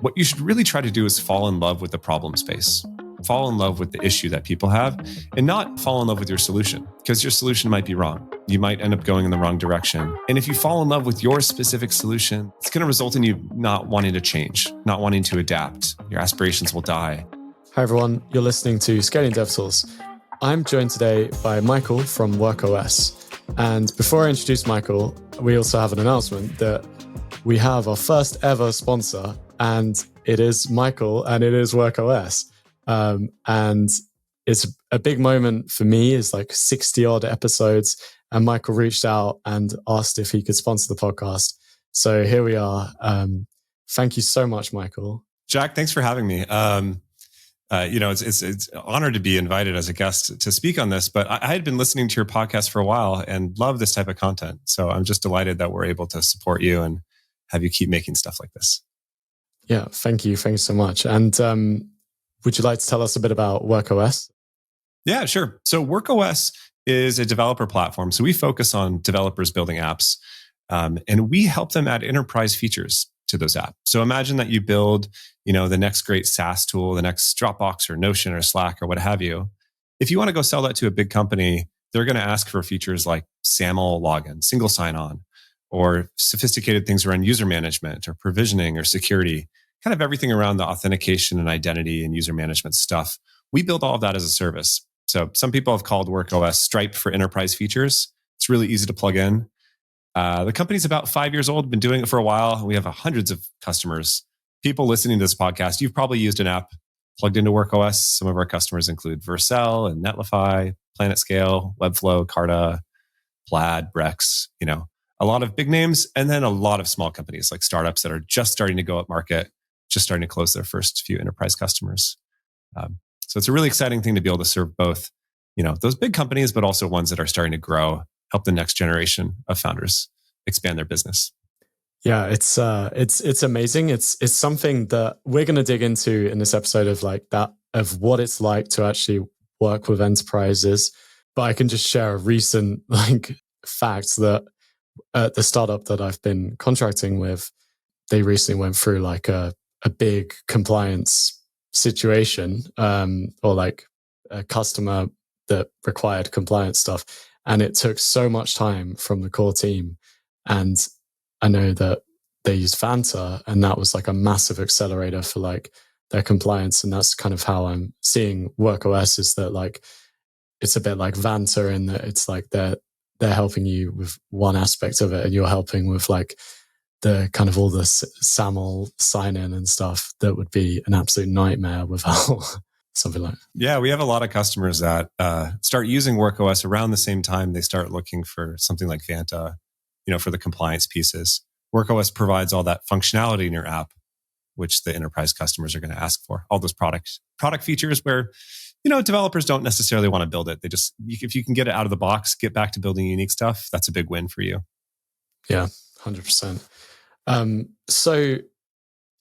what you should really try to do is fall in love with the problem space, fall in love with the issue that people have, and not fall in love with your solution, because your solution might be wrong. You might end up going in the wrong direction. And if you fall in love with your specific solution, it's going to result in you not wanting to change, not wanting to adapt. Your aspirations will die. Hi everyone, you're listening to Scaling Dev Tools. I'm joined today by Michael from WorkOS. And before I introduce Michael, we also have an announcement that we have our first ever sponsor, and it is Michael and it is WorkOS. And it's a big moment for me. It's like 60 odd episodes. And Michael reached out and asked if he could sponsor the podcast. So here we are. Thank you so much, Michael. Jack, thanks for having me. It's an honor to be invited as a guest to speak on this, but I had been listening to your podcast for a while and love this type of content. So I'm just delighted that we're able to support you and have you keep making stuff like this. Yeah, thank you. Thanks so much. And would you like to tell us a bit about WorkOS? Yeah, sure. So WorkOS is a developer platform. So we focus on developers building apps, and we help them add enterprise features to those apps. So imagine that you build, the next great SaaS tool, the next Dropbox or Notion or Slack or what have you. If you want to go sell that to a big company, they're going to ask for features like SAML login, single sign-on, or sophisticated things around user management or provisioning or security, kind of everything around the authentication and identity and user management stuff. We build all of that as a service. So some people have called WorkOS Stripe for enterprise features. It's really easy to plug in. The company's about 5 years old, been doing it for a while. We have hundreds of customers. People listening to this podcast, you've probably used an app plugged into WorkOS. Some of our customers include Vercel and Netlify, PlanetScale, Webflow, Carta, Plaid, Brex, a lot of big names, and then a lot of small companies like startups that are just starting to go up market, just starting to close their first few enterprise customers. So it's a really exciting thing to be able to serve both, those big companies, but also ones that are starting to grow, help the next generation of founders expand their business. Yeah, it's amazing. It's something that we're going to dig into in this episode of what it's like to actually work with enterprises. But I can just share a recent fact that the startup that I've been contracting with, they recently went through a big compliance situation, or a customer that required compliance stuff. And it took so much time from the core team. And I know that they used Vanta, and that was a massive accelerator for their compliance. And that's kind of how I'm seeing WorkOS, is that it's a bit like Vanta in that it's they're helping you with one aspect of it, and you're helping with the kind of all the SAML sign-in and stuff that would be an absolute nightmare without something like that. Yeah, we have a lot of customers that start using WorkOS around the same time they start looking for something like Vanta, for the compliance pieces. WorkOS provides all that functionality in your app, which the enterprise customers are going to ask for. All those product features where developers don't necessarily want to build it. If you can get it out of the box, get back to building unique stuff, that's a big win for you. Yeah, 100%. So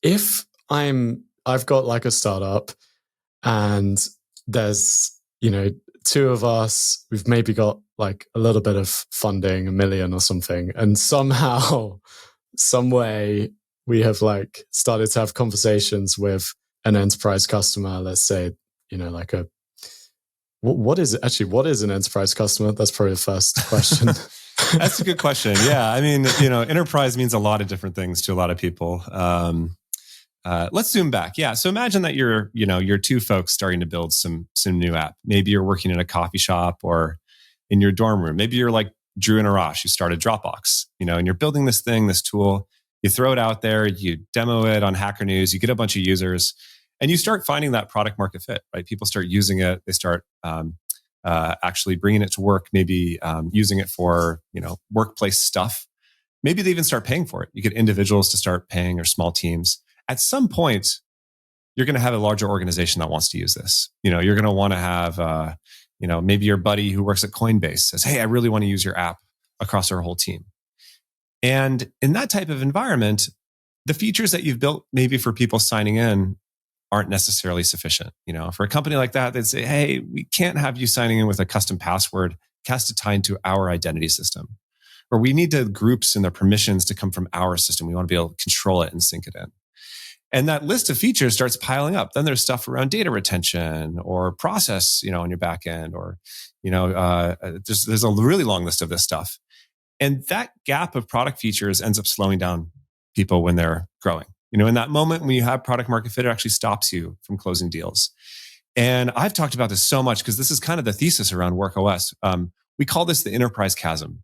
if I've got a startup and there's, two of us, we've maybe got a little bit of funding, $1 million or something. And somehow, some way we have started to have conversations with an enterprise customer, let's say, what is an enterprise customer? That's probably the first question. That's a good question. Yeah. I mean, enterprise means a lot of different things to a lot of people. Let's zoom back. Yeah. So imagine that you're two folks starting to build some new app. Maybe you're working in a coffee shop or in your dorm room. Maybe you're like Drew and Arash, who started Dropbox, and you're building this tool. You throw it out there, you demo it on Hacker News, you get a bunch of users, and you start finding that product market fit, right? People start using it. They start actually bringing it to work, maybe using it for, workplace stuff. Maybe they even start paying for it. You get individuals to start paying or small teams. At some point, you're going to have a larger organization that wants to use this. You're going to want to have, maybe your buddy who works at Coinbase says, hey, I really want to use your app across our whole team. And in that type of environment, the features that you've built maybe for people signing in aren't necessarily sufficient. For a company like that, they'd say, hey, we can't have you signing in with a custom password. It has to tie into our identity system. Or we need the groups and the permissions to come from our system. We want to be able to control it and sync it in. And that list of features starts piling up. Then there's stuff around data retention or process, on your back end, or, there's a really long list of this stuff. And that gap of product features ends up slowing down people when they're growing. In that moment when you have product market fit, it actually stops you from closing deals. And I've talked about this so much because this is kind of the thesis around WorkOS. We call this the enterprise chasm.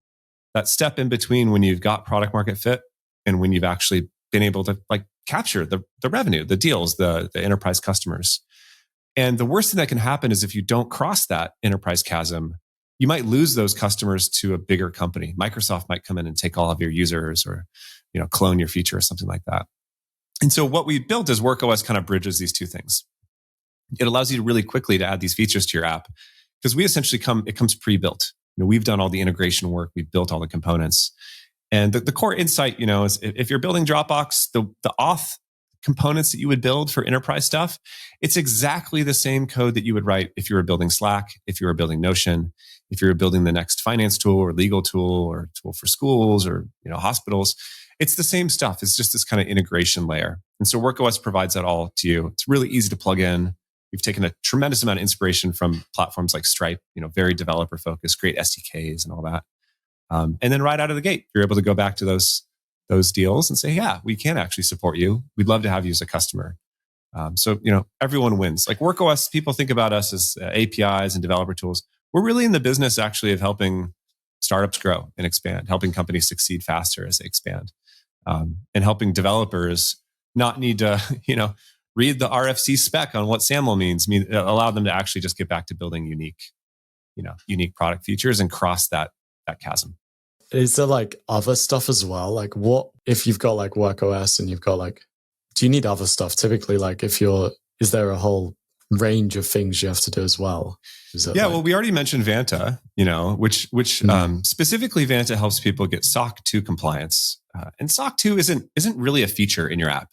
That step in between when you've got product market fit and when you've actually been able to capture the revenue, the deals, the enterprise customers. And the worst thing that can happen is if you don't cross that enterprise chasm, you might lose those customers to a bigger company. Microsoft might come in and take all of your users, or clone your feature or something like that. And so what we built is WorkOS kind of bridges these two things. It allows you to really quickly to add these features to your app, because we essentially it comes pre-built. We've done all the integration work. We've built all the components. And the core insight, is if you're building Dropbox, the auth components that you would build for enterprise stuff, it's exactly the same code that you would write if you were building Slack, if you were building Notion, if you were building the next finance tool or legal tool or tool for schools or hospitals. It's the same stuff. It's just this kind of integration layer. And so WorkOS provides that all to you. It's really easy to plug in. We've taken a tremendous amount of inspiration from platforms like Stripe, very developer focused, great SDKs and all that. And then right out of the gate, you're able to go back to those deals and say, yeah, we can actually support you. We'd love to have you as a customer. So everyone wins. Like WorkOS, people think about us as APIs and developer tools. We're really in the business actually of helping startups grow and expand, helping companies succeed faster as they expand, and helping developers not need to, read the RFC spec on what SAML means. Allow them to actually just get back to building unique product features and cross that chasm. Is there other stuff as well? What if you've got WorkOS and you've got do you need other stuff? Typically, is there a whole range of things you have to do as well? Well, we already mentioned Vanta, which specifically Vanta helps people get SOC 2 compliance. And SOC 2 isn't really a feature in your app.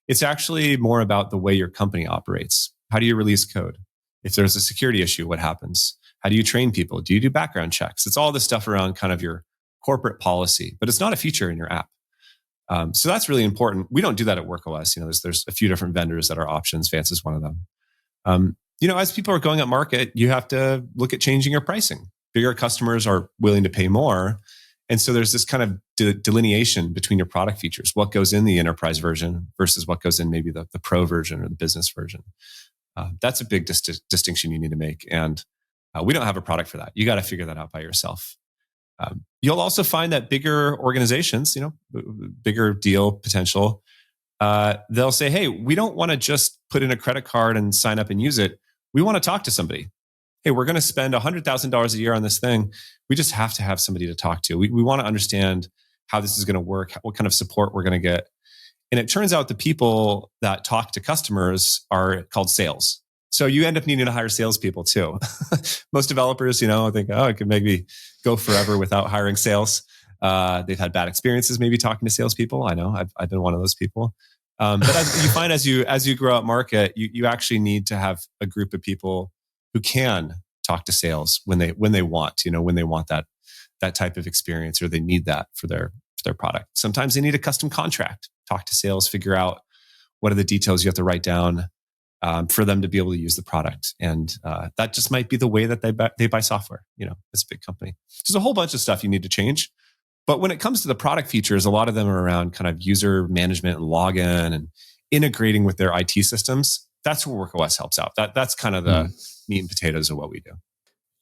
It's actually more about the way your company operates. How do you release code? If there's a security issue, what happens? How do you train people? Do you do background checks? It's all this stuff around kind of your corporate policy, but it's not a feature in your app. So that's really important. We don't do that at WorkOS. There's a few different vendors that are options. Vance is one of them. As people are going up market, you have to look at changing your pricing. Bigger customers are willing to pay more. And so there's this kind of delineation between your product features, what goes in the enterprise version versus what goes in maybe the pro version or the business version. That's a big distinction you need to make. And we don't have a product for that. You got to figure that out by yourself. You'll also find that bigger organizations, bigger deal potential, they'll say, hey, we don't want to just put in a credit card and sign up and use it. We want to talk to somebody. Hey, we're going to spend $100,000 a year on this thing. We just have to have somebody to talk to. We want to understand how this is going to work, what kind of support we're going to get. And it turns out the people that talk to customers are called sales. So you end up needing to hire salespeople too. Most developers, think, it could maybe go forever without hiring sales. They've had bad experiences maybe talking to salespeople. I know I've been one of those people. But as you find, as you grow up market, you actually need to have a group of people who can talk to sales when they want, when they want that type of experience, or they need that for their product. Sometimes they need a custom contract. Talk to sales, figure out what are the details you have to write down for them to be able to use the product. And that just might be the way that they buy software, as a big company. There's a whole bunch of stuff you need to change. But when it comes to the product features, a lot of them are around kind of user management and login and integrating with their IT systems. That's where WorkOS helps out. That's kind of the meat and potatoes of what we do.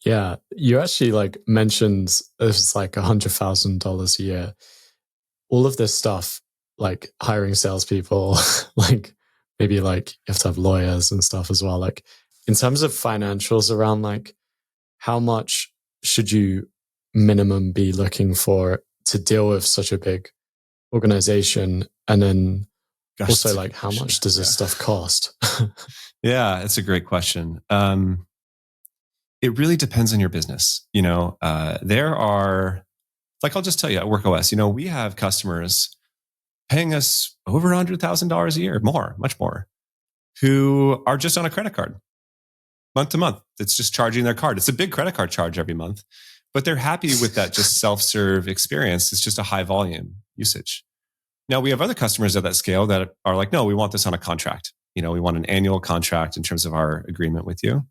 Yeah. You actually mentioned it's $100,000 a year. All of this stuff, hiring salespeople, maybe you have to have lawyers and stuff as well. In terms of financials around how much should you minimum be looking for to deal with such a big organization? And then also how much does this stuff cost? Yeah, it's a great question. It really depends on your business. There are, I'll just tell you at WorkOS, we have customers paying us over $100,000 a year, much more, who are just on a credit card month to month. It's just charging their card. It's a big credit card charge every month, but they're happy with that just self-serve experience. It's just a high volume usage. Now we have other customers at that scale that are like, no, we want this on a contract. We want an annual contract in terms of our agreement with you.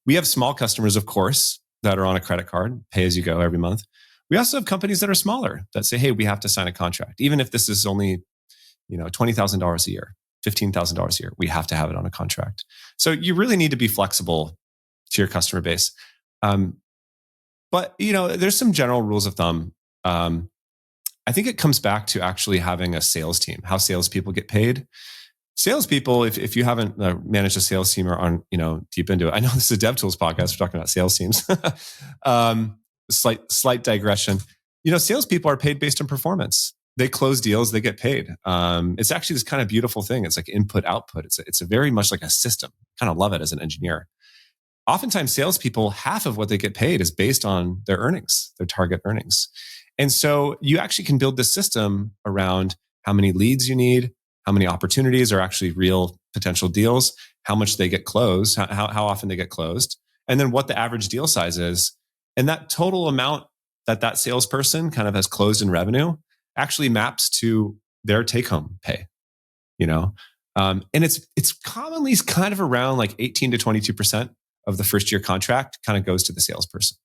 We have small customers, of course, that are on a credit card, pay as you go every month. We also have companies that are smaller that say, hey, we have to sign a contract. Even if this is only, $20,000 a year, $15,000 a year, we have to have it on a contract. So you really need to be flexible to your customer base. But there's some general rules of thumb. I think it comes back to actually having a sales team, how salespeople get paid. Salespeople, if you haven't managed a sales team or aren't deep into it, I know this is a DevTools podcast. We're talking about sales teams. Slight digression. Salespeople are paid based on performance. They close deals, they get paid. It's actually this kind of beautiful thing. It's like input output. It's a very much like a system. Kind of love it as an engineer. Oftentimes, salespeople, half of what they get paid is based on their earnings, their target earnings. And so you actually can build this system around how many leads you need, how many opportunities are actually real potential deals, how much they get closed, how often they get closed, and then what the average deal size is. And that total amount that salesperson kind of has closed in revenue actually maps to their take-home pay, and it's commonly kind of around like 18 to 22% of the first year contract kind of goes to the salesperson,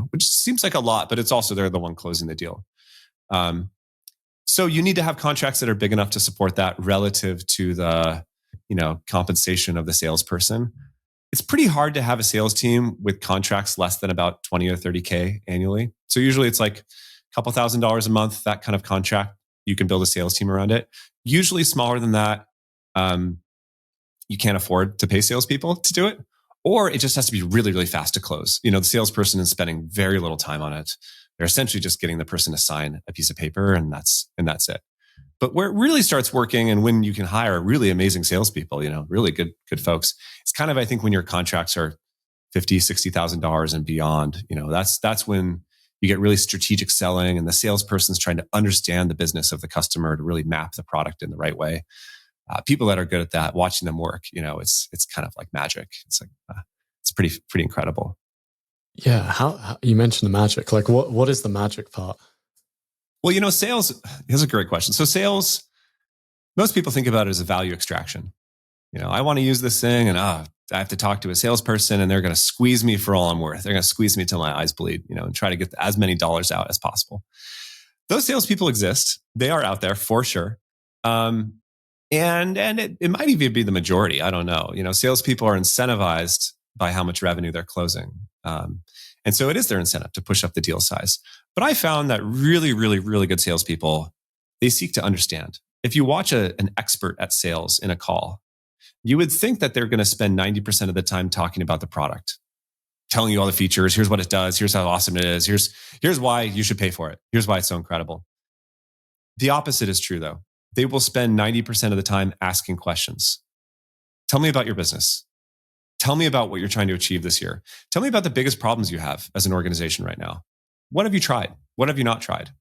which seems like a lot, but it's also they're the one closing the deal. So you need to have contracts that are big enough to support that relative to the, compensation of the salesperson. It's pretty hard to have a sales team with contracts less than about 20 or 30K annually. So usually it's like a couple $1,000s a month, that kind of contract. You can build a sales team around it. Usually smaller than that, you can't afford to pay salespeople to do it. Or it just has to be really, really fast to close. The salesperson is spending very little time on it. They're essentially just getting the person to sign a piece of paper and that's it. But where it really starts working and when you can hire really amazing salespeople, really good folks, it's kind of, I think, when your contracts are $50,000, $60,000 and beyond, that's when you get really strategic selling and the salesperson's trying to understand the business of the customer to really map the product in the right way. People that are good at that, watching them work, it's kind of like magic. It's like, it's pretty incredible. Yeah. How you mentioned the magic, like what is the magic part? Well, sales is a great question. So sales, most people think about it as a value extraction. I want to use this thing and I have to talk to a salesperson and they're going to squeeze me for all I'm worth. They're going to squeeze me till my eyes bleed, and try to get as many dollars out as possible. Those salespeople exist. They are out there for sure. And it might even be the majority. I don't know. Salespeople are incentivized by how much revenue they're closing. And so it is their incentive to push up the deal size. But I found that really, really, really good salespeople, they seek to understand. If you watch an expert at sales in a call, you would think that they're going to spend 90% of the time talking about the product, telling you all the features. Here's what it does. Here's how awesome it is. Here's why you should pay for it. Here's why it's so incredible. The opposite is true, though. They will spend 90% of the time asking questions. Tell me about your business. Tell me about what you're trying to achieve this year. Tell me about the biggest problems you have as an organization right now. What have you tried? What have you not tried?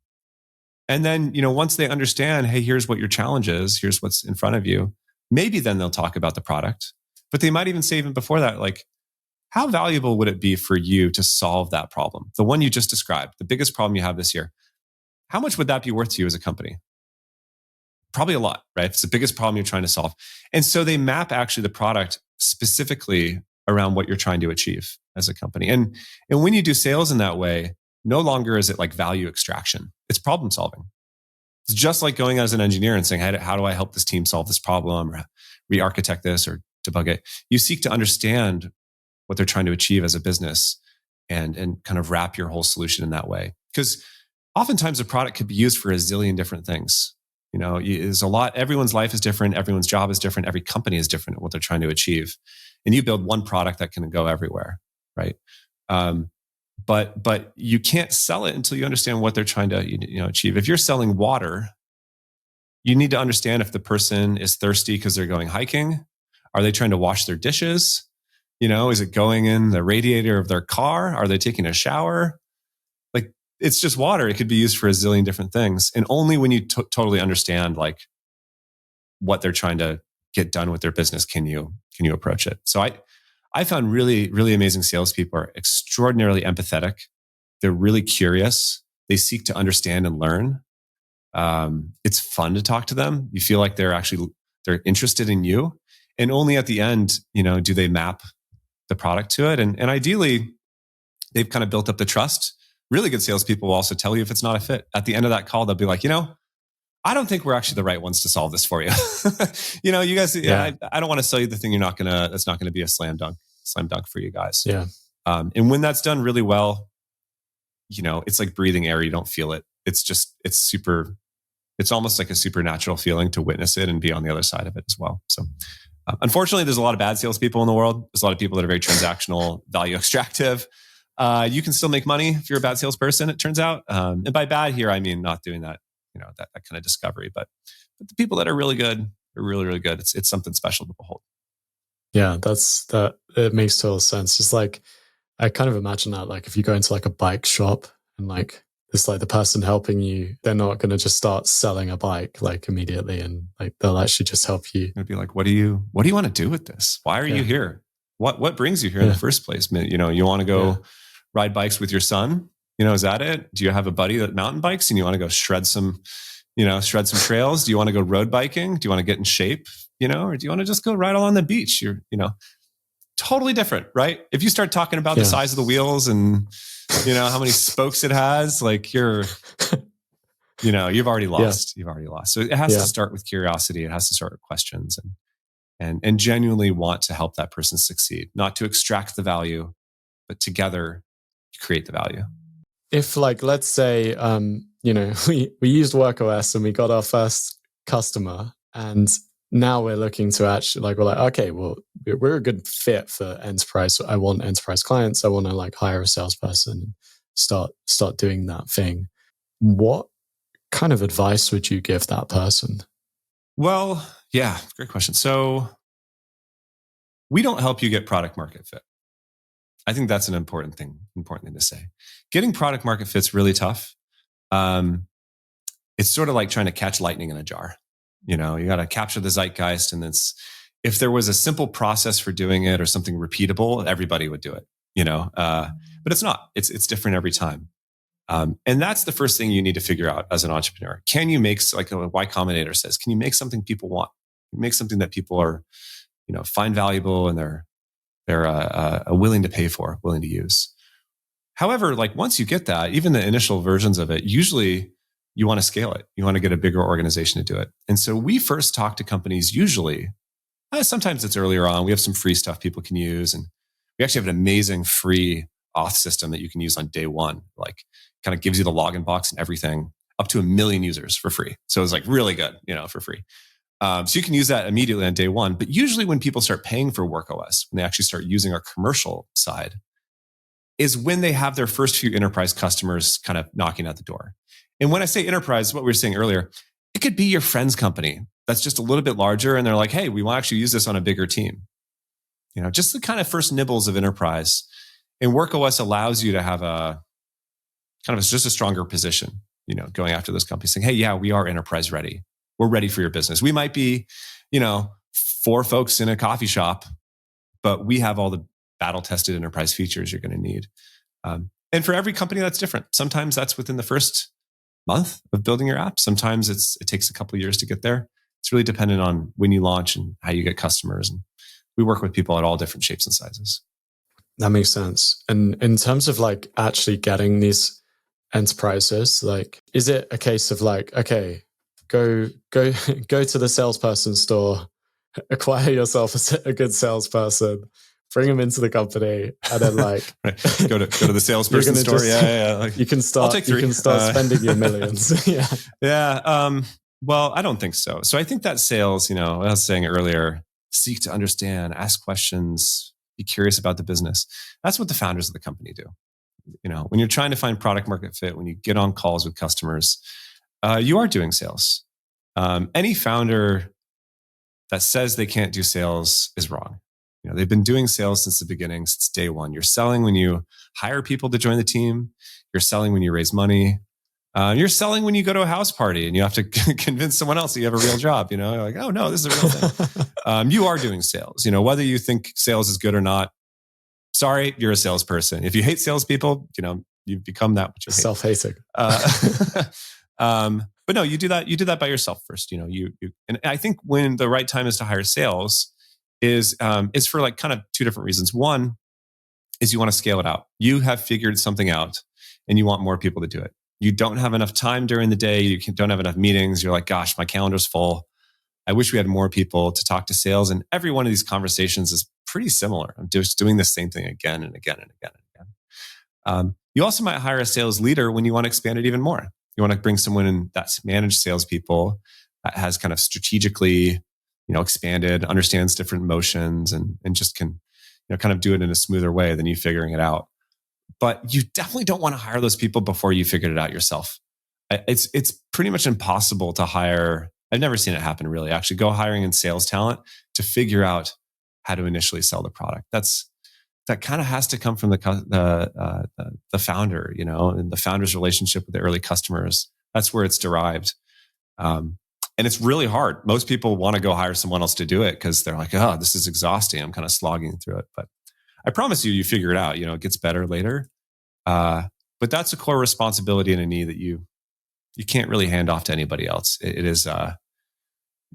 And then, once they understand, hey, here's what your challenge is, here's what's in front of you, maybe then they'll talk about the product. But they might even say even before that, like, how valuable would it be for you to solve that problem? The one you just described, the biggest problem you have this year. How much would that be worth to you as a company? Probably a lot, right? It's the biggest problem you're trying to solve. And so they map actually the product specifically around what you're trying to achieve as a company. And when you do sales in that way, no longer is it like value extraction. It's problem solving. It's just like going as an engineer and saying, hey, how do I help this team solve this problem or re-architect this or debug it? You seek to understand what they're trying to achieve as a business and kind of wrap your whole solution in that way. Because oftentimes a product could be used for a zillion different things. There's a lot, everyone's life is different. Everyone's job is different. Every company is different at what they're trying to achieve. And you build one product that can go everywhere, right? But you can't sell it until you understand what they're trying to achieve. If you're selling water, you need to understand if the person is thirsty because they're going hiking. Are they trying to wash their dishes? Is it going in the radiator of their car? Are they taking a shower? Like, it's just water. It could be used for a zillion different things. And only when you totally understand like what they're trying to get done with their business can you approach it. So I found really, really amazing salespeople are extraordinarily empathetic. They're really curious. They seek to understand and learn. It's fun to talk to them. You feel like they're interested in you. And only at the end, do they map the product to it. And ideally, they've kind of built up the trust. Really good salespeople will also tell you if it's not a fit. At the end of that call, they'll be like, I don't think we're actually the right ones to solve this for you. You guys, I don't want to sell you the thing that's not going to be a slam dunk for you guys. Yeah. And when that's done really well, it's like breathing air. You don't feel it. It's almost like a supernatural feeling to witness it and be on the other side of it as well. So unfortunately, there's a lot of bad salespeople in the world. There's a lot of people that are very transactional, value extractive. You can still make money if you're a bad salesperson, it turns out. And by bad here, I mean not doing that, that kind of discovery. But the people that are really good, are really, really good. It's something special to behold. Yeah, it makes total sense. Just like, I kind of imagine that, like, if you go into like a bike shop and like, it's like the person helping you, they're not going to just start selling a bike like immediately, and like they'll actually just help you. It'd be like, what do you want to do with this? Why are you here? What brings you here in the first place? You want to go ride bikes with your son? Is that it? Do you have a buddy that mountain bikes and you want to go shred some trails? Do you want to go road biking? Do you want to get in shape? Or do you want to just go ride along the beach? You're, totally different, right? If you start talking about the size of the wheels and, how many spokes it has, like you've already lost. You've already lost. So it has to start with curiosity. It has to start with questions and genuinely want to help that person succeed, not to extract the value, but together create the value. If like, let's say, we used WorkOS and we got our first customer, and now we're looking to actually we're like, okay, well, we're a good fit for enterprise. I want enterprise clients. I want to like hire a salesperson and start doing that thing. What kind of advice would you give that person? Well, yeah, great question. So we don't help you get product market fit. I think that's an important thing to say. Getting product market fit's really tough. It's sort of like trying to catch lightning in a jar. You got to capture the zeitgeist, and if there was a simple process for doing it or something repeatable, everybody would do it. But it's not. It's different every time. And that's the first thing you need to figure out as an entrepreneur. Can you make, like a Y Combinator says, can you make something people want? Make something that people are, find valuable and they're willing to pay for, willing to use. However, like once you get that, even the initial versions of it, usually you want to scale it. You want to get a bigger organization to do it. And so we first talk to companies usually, sometimes it's earlier on. We have some free stuff people can use. And we actually have an amazing free auth system that you can use on day one. Like kind of gives you the login box and everything, up to 1 million users for free. So it's like really good, for free. So you can use that immediately on day one. But usually when people start paying for WorkOS, when they actually start using our commercial side, is when they have their first few enterprise customers kind of knocking at the door. And when I say enterprise, what we were saying earlier, it could be your friend's company that's just a little bit larger. And they're like, hey, we want to actually use this on a bigger team. Just the kind of first nibbles of enterprise. And WorkOS allows you to have a kind of just a stronger position, going after those companies saying, hey, yeah, we are enterprise ready. We're ready for your business. We might be, 4 folks in a coffee shop, but we have all the battle-tested enterprise features you're going to need. And for every company, that's different. Sometimes that's within the first month of building your app. Sometimes it takes a couple of years to get there. It's really dependent on when you launch and how you get customers. And we work with people at all different shapes and sizes. That makes sense. And in terms of like actually getting these enterprises, like, is it a case of like, okay, go to the salesperson store, acquire yourself a good salesperson, bring them into the company, and then like right. go to the salesperson store. Like, you can start spending your millions. Yeah. Well, I don't think so. So I think that sales, I was saying earlier, seek to understand, ask questions, be curious about the business. That's what the founders of the company do. When you're trying to find product market fit, when you get on calls with customers, you are doing sales. Any founder that says they can't do sales is wrong. They've been doing sales since the beginning, since day one. You're selling when you hire people to join the team. You're selling when you raise money. You're selling when you go to a house party and you have to convince someone else that you have a real job. You're like, oh no, this is a real thing. You are doing sales. Whether you think sales is good or not, sorry, you're a salesperson. If you hate salespeople, you've become that which you hate. Self-hating. But no, you do that by yourself first. And I think when the right time is to hire sales is for like kind of two different reasons. One is you want to scale it out. You have figured something out and you want more people to do it. You don't have enough time during the day. You don't have enough meetings. You're like, gosh, my calendar's full. I wish we had more people to talk to sales. And every one of these conversations is pretty similar. I'm just doing the same thing again and again and again and again. You also might hire a sales leader when you want to expand it even more. You want to bring someone in that's managed salespeople, that has kind of strategically, expanded, understands different motions, and just can, kind of do it in a smoother way than you figuring it out. But you definitely don't want to hire those people before you figured it out yourself. It's pretty much impossible to hire. I've never seen it happen really. Actually, go hiring in sales talent to figure out how to initially sell the product. That kind of has to come from the founder, and the founder's relationship with the early customers. That's where it's derived. And it's really hard. Most people want to go hire someone else to do it because they're like, oh, this is exhausting. I'm kind of slogging through it. But I promise you figure it out. It gets better later. But that's a core responsibility and a need that you can't really hand off to anybody else. It is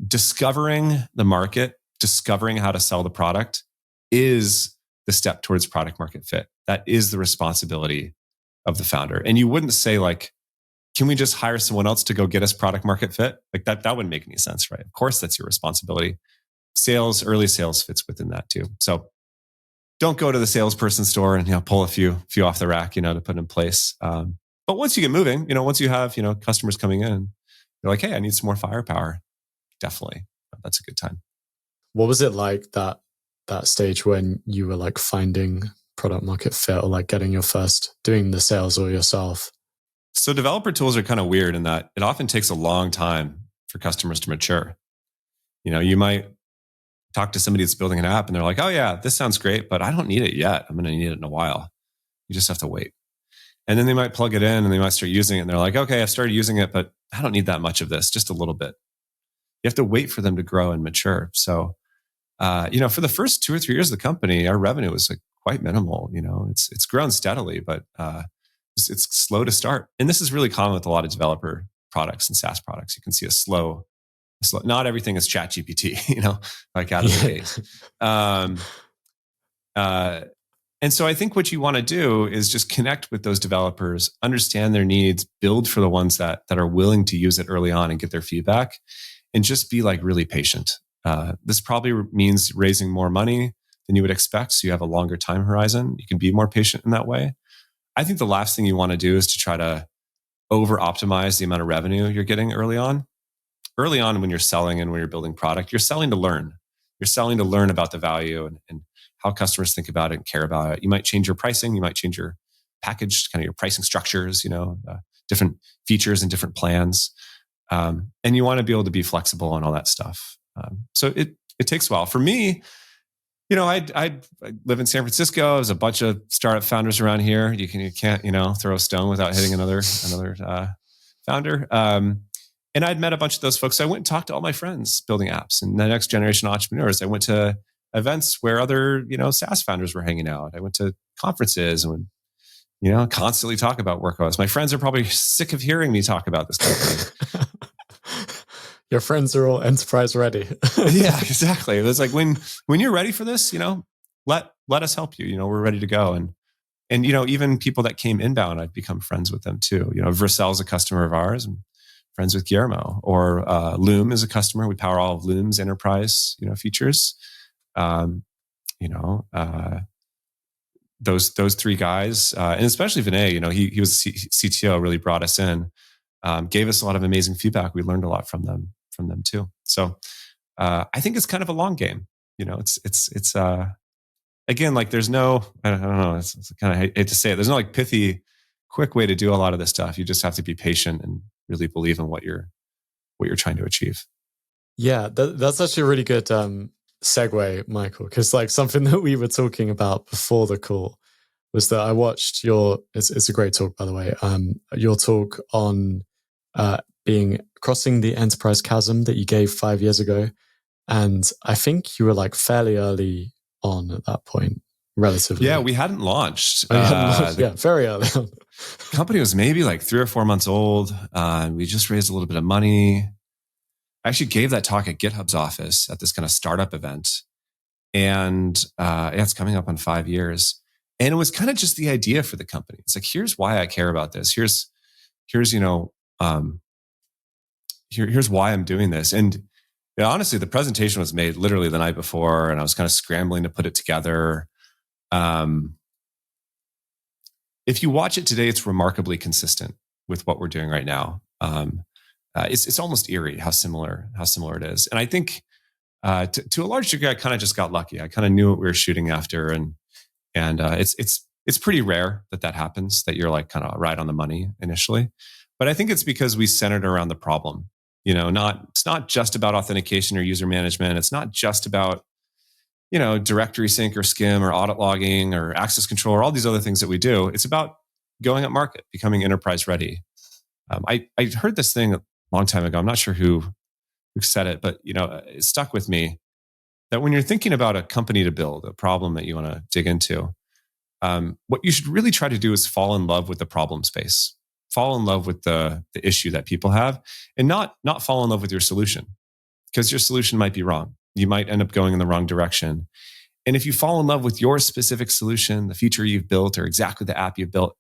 discovering the market, discovering how to sell the product is the step towards product market fit. That is the responsibility of the founder. And you wouldn't say like, can we just hire someone else to go get us product market fit? Like that wouldn't make any sense, right? Of course, that's your responsibility. Early sales fits within that too. So don't go to the salesperson store and pull a few off the rack, to put in place. But once you get moving, once you have customers coming in, you're like, hey, I need some more firepower. Definitely, that's a good time. What was it like that stage when you were like finding product market fit or like getting your first doing the sales all yourself? So developer tools are kind of weird in that it often takes a long time for customers to mature. You might talk to somebody that's building an app and they're like, oh yeah, this sounds great, but I don't need it yet. I'm going to need it in a while. You just have to wait. And then they might plug it in and they might start using it. And they're like, okay, I've started using it, but I don't need that much of this, just a little bit. You have to wait for them to grow and mature. So, for the first 2 or 3 years of the company, our revenue was like quite minimal. It's grown steadily, but it's slow to start. And this is really common with a lot of developer products and SaaS products. You can see a slow, not everything is ChatGPT, like out of the gate. And so I think what you want to do is just connect with those developers, understand their needs, build for the ones that are willing to use it early on and get their feedback, and just be like really patient. This probably means raising more money than you would expect. So you have a longer time horizon. You can be more patient in that way. I think the last thing you want to do is to try to over optimize the amount of revenue you're getting early on. Early on, when you're selling and when you're building product, you're selling to learn. You're selling to learn about the value and how customers think about it and care about it. You might change your pricing. You might change your package, kind of your pricing structures, different features and different plans. And you want to be able to be flexible on all that stuff. So it takes a while. For me, I live in San Francisco. There's a bunch of startup founders around here. You can't throw a stone without hitting another founder. And I'd met a bunch of those folks. So I went and talked to all my friends building apps and the next generation entrepreneurs. I went to events where other SaaS founders were hanging out. I went to conferences and would constantly talk about WorkOS. My friends are probably sick of hearing me talk about this company. Your friends are all enterprise ready. Yeah, exactly. It was like when you're ready for this, let us help you. We're ready to go. And even people that came inbound, I've become friends with them too. Vercel's a customer of ours, and friends with Guillermo. Or Loom is a customer. We power all of Loom's enterprise features. Those three guys, and especially Vinay. He was CTO. Really brought us in. Gave us a lot of amazing feedback. We learned a lot from them too. So I think it's kind of a long game. It's again, like there's no, I don't know, it's kind of hate to say it. There's no like pithy, quick way to do a lot of this stuff. You just have to be patient and really believe in what you're trying to achieve. Yeah, that's actually a really good segue, Michael, because like something that we were talking about before the call was that I watched it's a great talk, by the way, your talk on crossing the enterprise chasm that you gave 5 years ago. And I think you were like fairly early on at that point, relatively. Yeah, we hadn't launched. Yeah, very early on. company was maybe like 3 or 4 months old. We just raised a little bit of money. I actually gave that talk at GitHub's office at this kind of startup event. And it's coming up on 5 years. And it was kind of just the idea for the company. It's like, here's why I care about this. Here's here's why I'm doing this. And honestly, the presentation was made literally the night before, and I was kind of scrambling to put it together. If you watch it today, it's remarkably consistent with what we're doing right now. It's almost eerie how similar it is. And I think to a large degree, I kind of just got lucky. I kind of knew what we were shooting after, and it's pretty rare that happens, that you're like kind of right on the money initially. But I think it's because we centered around the problem. It's not just about authentication or user management. It's not just about directory sync or skim or audit logging or access control or all these other things that we do. It's about going up market, becoming enterprise ready. I heard this thing a long time ago. I'm not sure who said it, but it stuck with me, that when you're thinking about a company to build, a problem that you want to dig into, what you should really try to do is fall in love with the problem space, fall in love with the issue that people have, and not fall in love with your solution, because your solution might be wrong. You might end up going in the wrong direction. And if you fall in love with your specific solution, the feature you've built, or exactly the app you've built,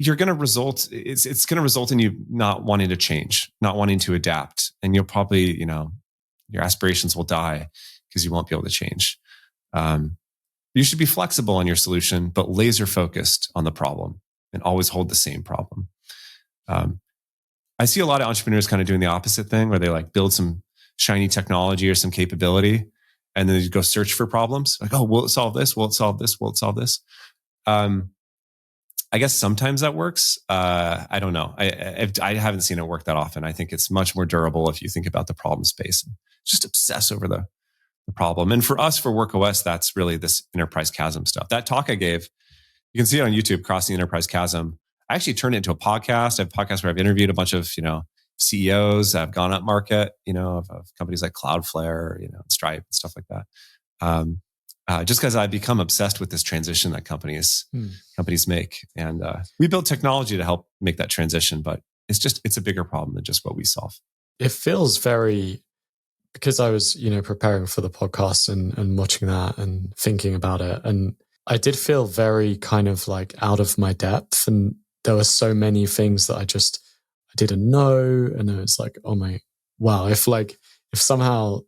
it's going to result in you not wanting to change, not wanting to adapt. And you'll probably, your aspirations will die because you won't be able to change. You should be flexible on your solution, but laser focused on the problem and always hold the same problem. I see a lot of entrepreneurs kind of doing the opposite thing, where they like build some shiny technology or some capability, and then you go search for problems. Like, oh, will it solve this? Will it solve this? Will it solve this? I guess sometimes that works. I don't know. I haven't seen it work that often. I think it's much more durable if you think about the problem space and just obsess over the problem. And for us, for WorkOS, that's really this enterprise chasm stuff. That talk I gave, you can see it on YouTube, Crossing the Enterprise Chasm. I actually turned it into a podcast. I have a podcast where I've interviewed a bunch of, CEOs that have gone up market, of companies like Cloudflare, Stripe and stuff like that. Just because I've become obsessed with this transition that companies make. And we build technology to help make that transition, but it's a bigger problem than just what we solve. It feels very, because I was, preparing for the podcast and watching that and thinking about it. And I did feel very kind of like out of my depth. And there were so many things that I didn't know. And it was like, oh my, wow. If somehow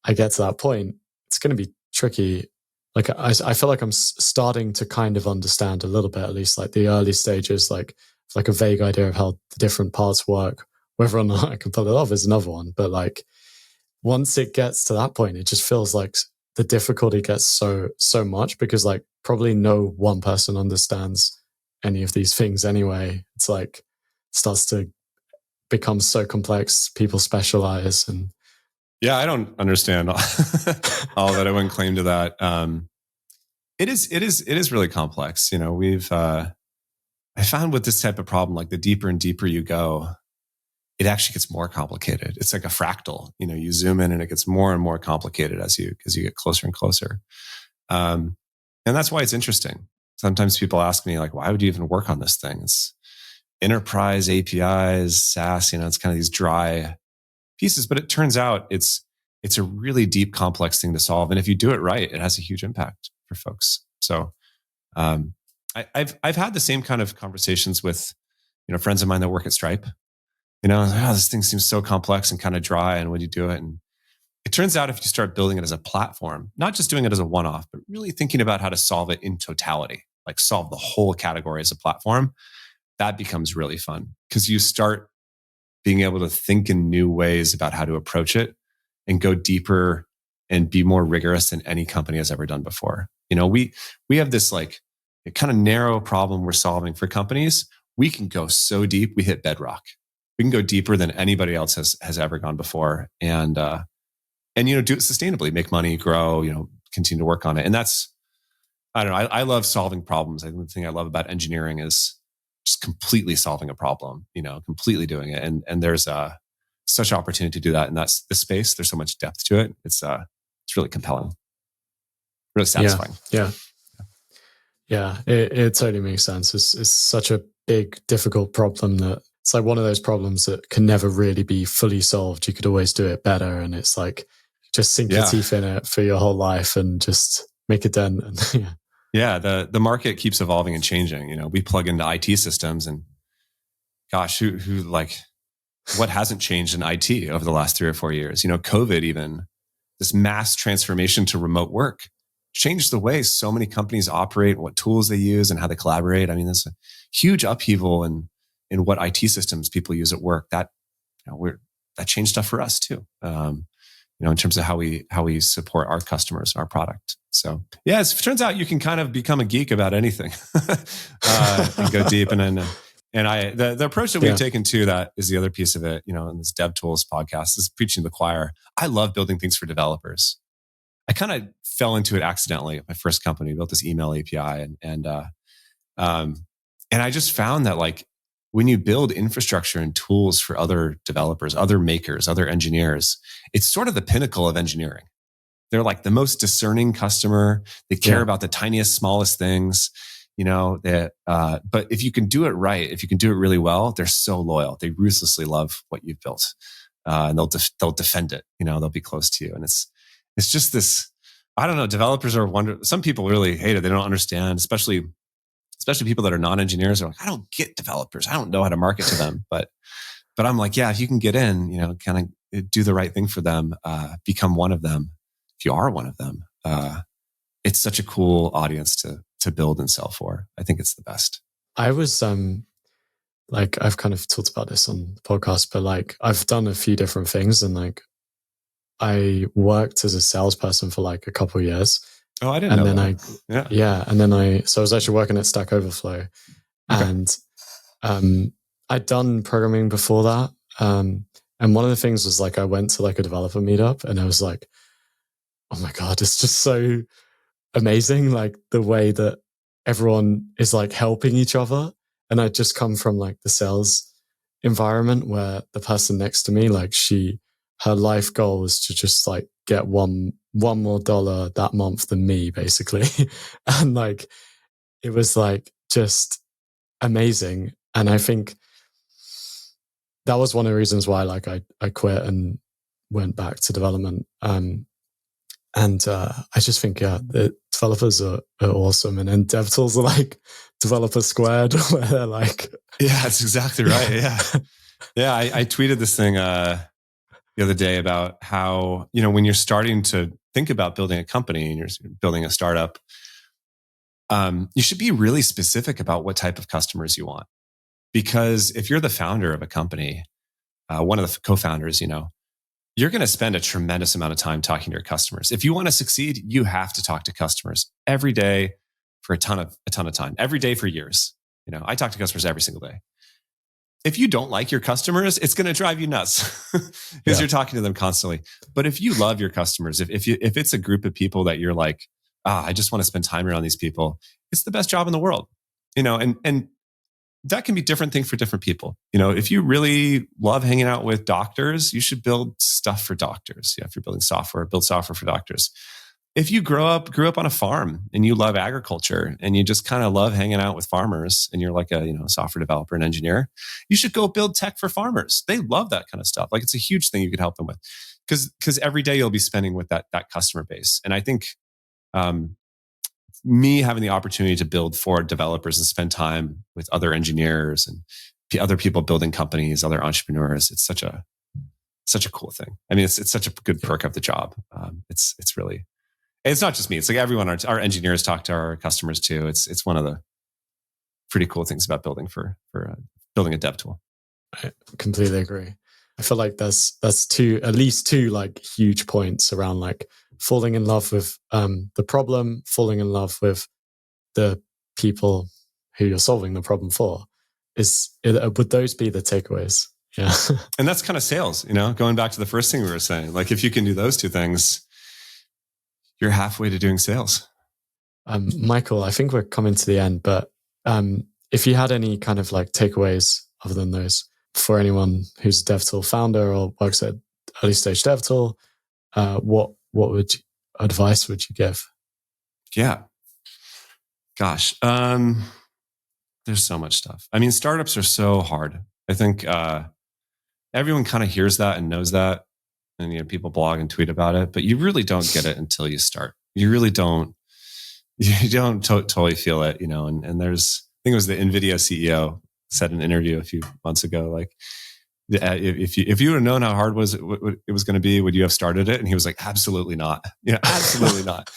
I get to that point, it's going to be tricky. Like I feel like I'm starting to kind of understand a little bit, at least like the early stages, like a vague idea of how the different parts work. Whether or not I can pull it off is another one. But like once it gets to that point, it just feels like the difficulty gets so much, because like probably no one person understands any of these things anyway. It's like starts to become so complex. People specialize and. Yeah, I don't understand all that. I wouldn't claim to that. It is really complex. I found with this type of problem, like the deeper and deeper you go, it actually gets more complicated. It's like a fractal. You zoom in and it gets more and more complicated as you get closer and closer. And that's why it's interesting. Sometimes people ask me, like, why would you even work on this thing? It's enterprise APIs, SaaS. It's kind of these dry pieces, but it turns out it's a really deep, complex thing to solve. And if you do it right, it has a huge impact for folks. So I've had the same kind of conversations with friends of mine that work at Stripe. This thing seems so complex and kind of dry, and would you do it? And it turns out if you start building it as a platform, not just doing it as a one-off, but really thinking about how to solve it in totality, like solve the whole category as a platform, that becomes really fun, because you start being able to think in new ways about how to approach it and go deeper and be more rigorous than any company has ever done before. We have this like kind of narrow problem we're solving for companies. We can go so deep, we hit bedrock. We can go deeper than anybody else has ever gone before, and do it sustainably, make money, grow, continue to work on it. And that's, I don't know. I love solving problems. I think the thing I love about engineering is just completely solving a problem, completely doing it. And there's such opportunity to do that. And that's the space. There's so much depth to it. It's really compelling, really satisfying. Yeah. Yeah, it totally makes sense. It's such a big, difficult problem that it's like one of those problems that can never really be fully solved. You could always do it better. And it's like, just sink your teeth in it for your whole life and just make a dent. And yeah. Yeah, the market keeps evolving and changing. We plug into IT systems, and gosh, who like, what hasn't changed in IT over the last 3 or 4 years? COVID, even this mass transformation to remote work changed the way so many companies operate, what tools they use, and how they collaborate. I mean, there's a huge upheaval in what IT systems people use at work. That that changed stuff for us too. In terms of how we support our customers, our product. So yeah, it turns out you can kind of become a geek about anything and go deep. And the approach that we've taken to that is the other piece of it. In this DevTools podcast, is preaching to the choir. I love building things for developers. I kind of fell into it accidentally at my first company. Built this email API, and I just found that like when you build infrastructure and tools for other developers, other makers, other engineers, it's sort of the pinnacle of engineering. They're like the most discerning customer. They care about the tiniest, smallest things, but if you can do it right, if you can do it really well, they're so loyal. They ruthlessly love what you've built. And they'll defend it. They'll be close to you. And it's just this, I don't know, developers are some people really hate it. They don't understand, especially people that are non-engineers are like, I don't get developers. I don't know how to market to them. But I'm like, yeah, if you can get in, kind of do the right thing for them, become one of them. If you are one of them, it's such a cool audience to build and sell for. I think it's the best. I was, like, I've kind of talked about this on the podcast, but like I've done a few different things, and like I worked as a salesperson for like a couple of years. Oh, I didn't know that. And then so I was actually working at Stack Overflow, and I'd done programming before that. And one of the things was like I went to like a developer meetup, and I was like, oh my God, it's just so amazing, like the way that everyone is like helping each other. And I'd just come from like the sales environment where the person next to me, like her life goal was to just like get one more dollar that month than me, basically. And like, it was like just amazing. And I think that was one of the reasons why like I quit and went back to development. I just think, the developers are awesome. And then DevTools are like developer squared, where they're like... Yeah, that's exactly right. Yeah. Yeah, I tweeted this thing the other day about how, when you're starting to think about building a company and you're building a startup, you should be really specific about what type of customers you want. Because if you're the founder of a company, one of the co-founders, you're going to spend a tremendous amount of time talking to your customers. If you want to succeed, you have to talk to customers every day for a ton of time, every day for years. I talk to customers every single day. If you don't like your customers, it's going to drive you nuts because you're talking to them constantly. But if you love your customers, if it's a group of people that you're like, I just want to spend time around these people, it's the best job in the world. And that can be different thing for different people. If you really love hanging out with doctors, you should build stuff for doctors. If you're building software, build software for doctors. If you grew up on a farm and you love agriculture and you just kind of love hanging out with farmers and you're like a software developer and engineer, you should go build tech for farmers. They love that kind of stuff. Like, it's a huge thing you could help them with, because every day you'll be spending with that customer base. And I think me having the opportunity to build for developers and spend time with other engineers and other people building companies, other entrepreneurs, it's such a cool thing. I mean, it's such a good perk of the job. It's really, it's not just me. It's like everyone, our engineers talk to our customers too. It's one of the pretty cool things about building for building a dev tool. I completely agree. I feel like that's at least two like huge points around like falling in love with the problem, falling in love with the people who you're solving the problem for. Would those be the takeaways? Yeah. And that's kind of sales, going back to the first thing we were saying. Like, if you can do those two things, you're halfway to doing sales. Michael, I think we're coming to the end, but if you had any kind of like takeaways other than those for anyone who's a DevTool founder or works at early stage DevTool, what advice would you give? Yeah. Gosh, there's so much stuff. I mean, startups are so hard. I think everyone kind of hears that and knows that, and people blog and tweet about it, but you really don't get it until you start. You really don't. You don't totally feel it, And there's, I think it was the NVIDIA CEO said in an interview a few months ago, like, if you would have known how hard it was going to be, would you have started it? And he was like, absolutely not. Absolutely not.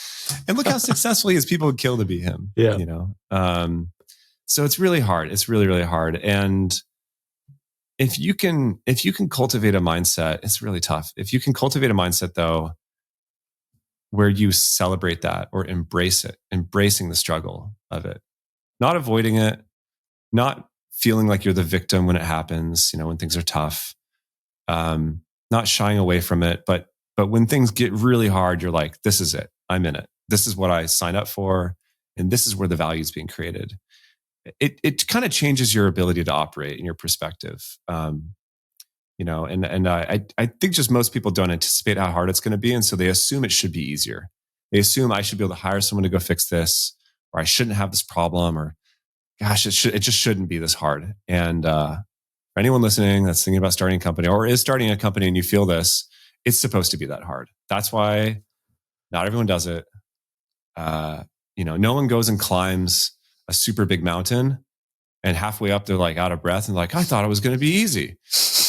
And look how successfully his people would kill to be him. Yeah. So it's really hard. It's really, really hard. And if you can cultivate a mindset, it's really tough. If you can cultivate a mindset though, where you celebrate that or embrace it, embracing the struggle of it, not avoiding it, not feeling like you're the victim when it happens, when things are tough, not shying away from it. But when things get really hard, you're like, this is it. I'm in it. This is what I signed up for. And this is where the value is being created. It kind of changes your ability to operate and your perspective. And I think just most people don't anticipate how hard it's going to be. And so they assume it should be easier. They assume I should be able to hire someone to go fix this, or I shouldn't have this problem, or gosh, it just shouldn't be this hard. And for anyone listening that's thinking about starting a company or is starting a company and you feel this, it's supposed to be that hard. That's why not everyone does it. No one goes and climbs a super big mountain and halfway up they're like out of breath and like, I thought it was going to be easy,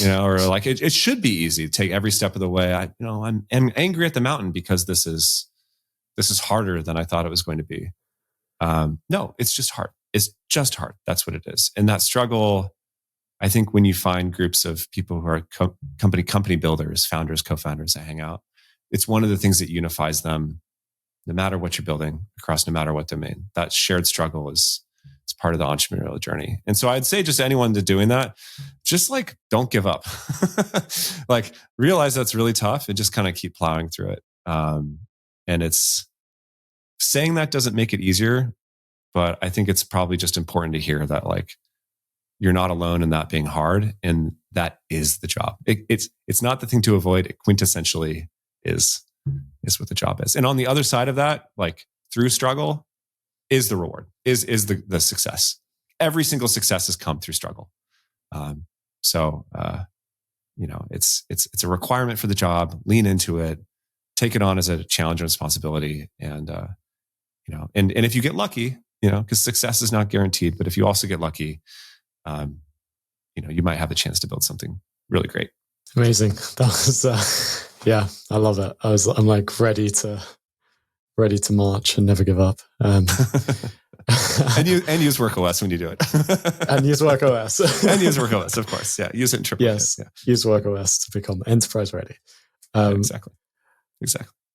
or like it should be easy to take every step of the way. I'm angry at the mountain because this is harder than I thought it was going to be. No, it's just hard. It's just hard. That's what it is. And that struggle, I think when you find groups of people who are company builders, founders, co-founders that hang out, it's one of the things that unifies them no matter what you're building across no matter what domain. That shared struggle is part of the entrepreneurial journey. And so I'd say just anyone to doing that, just like, don't give up. Like realize that's really tough and just kind of keep plowing through it. And it's saying that doesn't make it easier, but I think it's probably just important to hear that like, you're not alone in that being hard. And that is the job. It's not the thing to avoid. It quintessentially is what the job is. And on the other side of that, like through struggle, is the reward, is the success. Every single success has come through struggle. It's a requirement for the job. Lean into it, take it on as a challenge and responsibility. And if you get lucky, because success is not guaranteed, but if you also get lucky, you might have a chance to build something really great. Amazing. That was, I love it. I'm like ready to march and never give up. And use WorkOS when you do it. And use WorkOS. And use WorkOS, of course. Yeah. Use it in triple. Yes. Yeah. Use WorkOS to become enterprise ready. Exactly.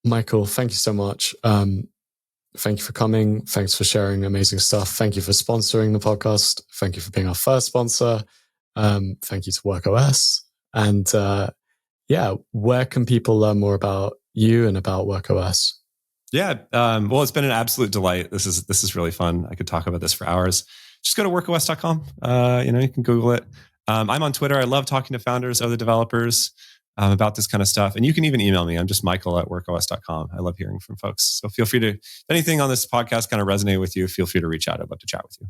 Michael, thank you so much. Thank you for coming. Thanks for sharing amazing stuff. Thank you for sponsoring the podcast. Thank you for being our first sponsor. Thank you to WorkOS. And where can people learn more about you and about WorkOS? Yeah. Well, it's been an absolute delight. This is really fun. I could talk about this for hours. Just go to workos.com. You can Google it. I'm on Twitter. I love talking to founders, other developers about this kind of stuff. And you can even email me. I'm just michael@workos.com. I love hearing from folks. So feel free to, if anything on this podcast kind of resonate with you, feel free to reach out. I'd love to chat with you.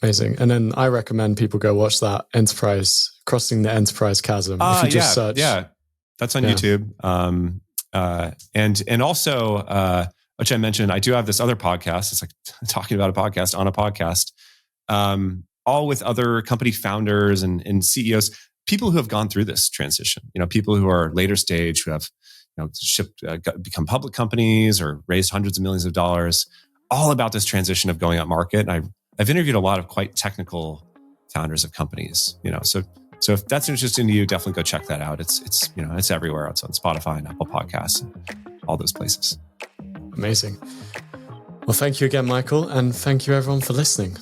Amazing. And then I recommend people go watch that Crossing the Enterprise Chasm. If you just search. Yeah. That's on YouTube. And also, which I mentioned, I do have this other podcast. It's like talking about a podcast on a podcast, all with other company founders and CEOs, people who have gone through this transition, people who are later stage, who have, become public companies or raised hundreds of millions of dollars, all about this transition of going up market. And I've interviewed a lot of quite technical founders of companies, So if that's interesting to you, definitely go check that out. It's everywhere. It's on Spotify and Apple Podcasts, and all those places. Amazing. Well, thank you again, Michael. And thank you everyone for listening.